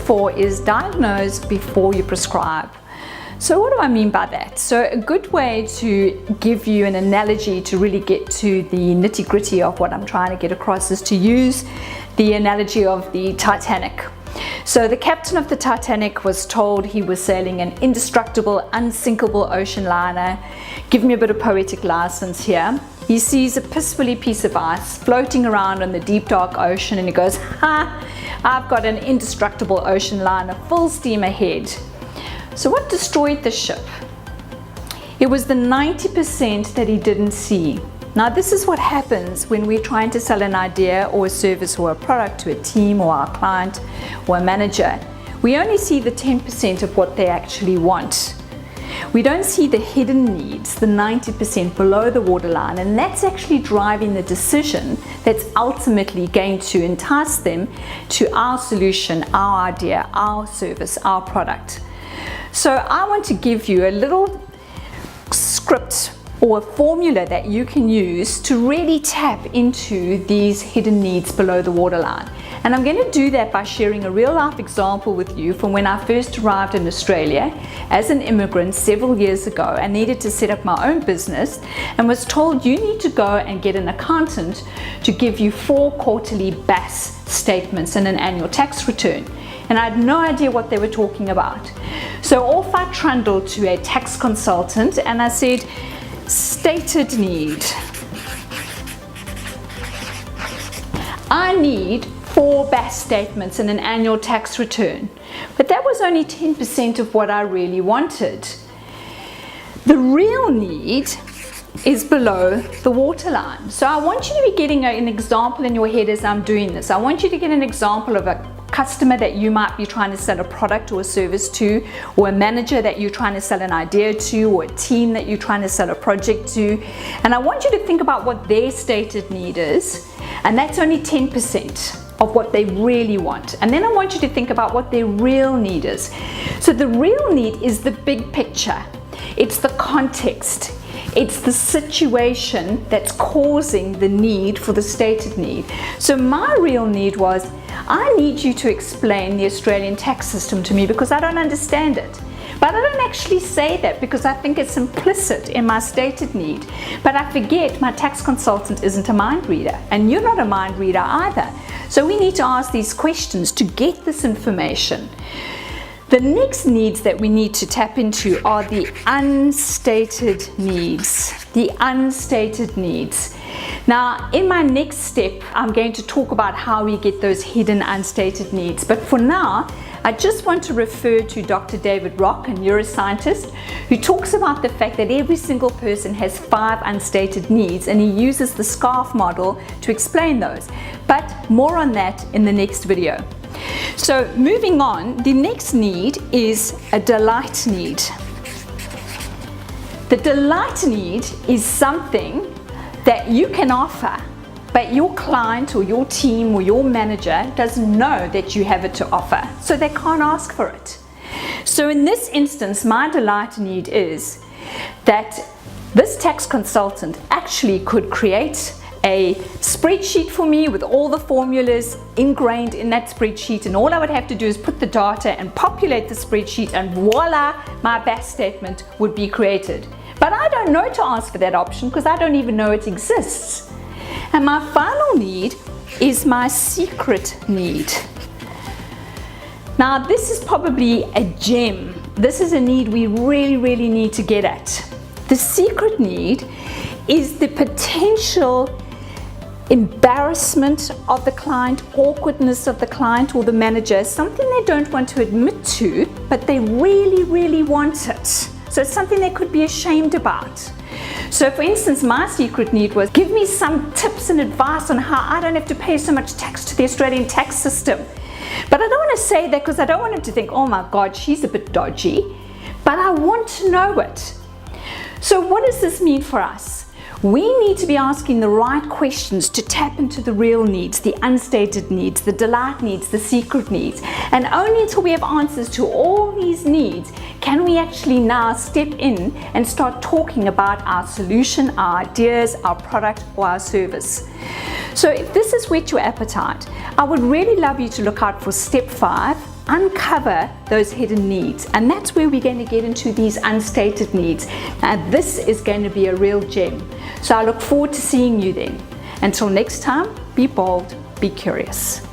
4 is diagnose before you prescribe. So what do I mean by that? So a good way to give you an analogy to really get to the nitty-gritty of what I'm trying to get across is to use the analogy of the Titanic. So the captain of the Titanic was told he was sailing an indestructible, unsinkable ocean liner. Give me a bit of poetic license here. He sees a piss-willy piece of ice floating around on the deep dark ocean and he goes, "Ha! I've got an indestructible ocean liner full steam ahead." So what destroyed the ship? It was the 90% that he didn't see. Now this is what happens when we're trying to sell an idea or a service or a product to a team or our client or a manager. We only see the 10% of what they actually want. We don't see the hidden needs, the 90% below the waterline, and that's actually driving the decision that's ultimately going to entice them to our solution, our idea, our service, our product. So I want to give you a little script or a formula that you can use to really tap into these hidden needs below the waterline. And I'm going to do that by sharing a real life example with you from when I first arrived in Australia as an immigrant several years ago. I needed to set up my own business and was told you need to go and get an accountant to give you 4 quarterly BAS statements and an annual tax return. And I had no idea what they were talking about. So off I trundled to a tax consultant and I said, "Stated need. I need 4 BAS statements and an annual tax return." But that was only 10% of what I really wanted. The real need is below the waterline. So I want you to be getting an example in your head as I'm doing this. I want you to get an example of a customer that you might be trying to sell a product or a service to, or a manager that you're trying to sell an idea to, or a team that you're trying to sell a project to. And I want you to think about what their stated need is, and that's only 10% of what they really want. And then I want you to think about what their real need is. So the real need is the big picture. It's the context. It's the situation that's causing the need for the stated need. So my real need was, I need you to explain the Australian tax system to me because I don't understand it. But I don't actually say that because I think it's implicit in my stated need. But I forget my tax consultant isn't a mind reader, and you're not a mind reader either. So we need to ask these questions to get this information. The next needs that we need to tap into are the unstated needs. The unstated needs. Now, in my next step, I'm going to talk about how we get those hidden unstated needs. But for now, I just want to refer to Dr. David Rock, a neuroscientist, who talks about the fact that every single person has 5 unstated needs, and he uses the SCARF model to explain those. But more on that in the next video. So moving on, the next need is a delight need. The delight need is something that you can offer, but your client or your team or your manager doesn't know that you have it to offer, so they can't ask for it. So in this instance, my delight need is that this tax consultant actually could create a spreadsheet for me with all the formulas ingrained in that spreadsheet, and all I would have to do is put the data and populate the spreadsheet, and voila, my BAS statement would be created. But I don't know to ask for that option because I don't even know it exists. And my final need is my secret need. Now this is probably a gem. This is a need we really need to get at. The secret need is the potential embarrassment of the client, awkwardness of the client or the manager, something they don't want to admit to, but they really want it. So it's something they could be ashamed about. So for instance, my secret need was, give me some tips and advice on how I don't have to pay so much tax to the Australian tax system. But I don't want to say that because I don't want them to think, oh my God, she's a bit dodgy, but I want to know it. So what does this mean for us? We need to be asking the right questions to tap into the real needs, the unstated needs, the delight needs, the secret needs. And only until we have answers to all these needs can we actually now step in and start talking about our solution, our ideas, our product, or our service. So if this has whet your appetite, I would really love you to look out for step 5, uncover those hidden needs, and that's where we're going to get into these unstated needs. Now this is going to be a real gem, so I look forward to seeing you then. Until next time, be bold, be curious.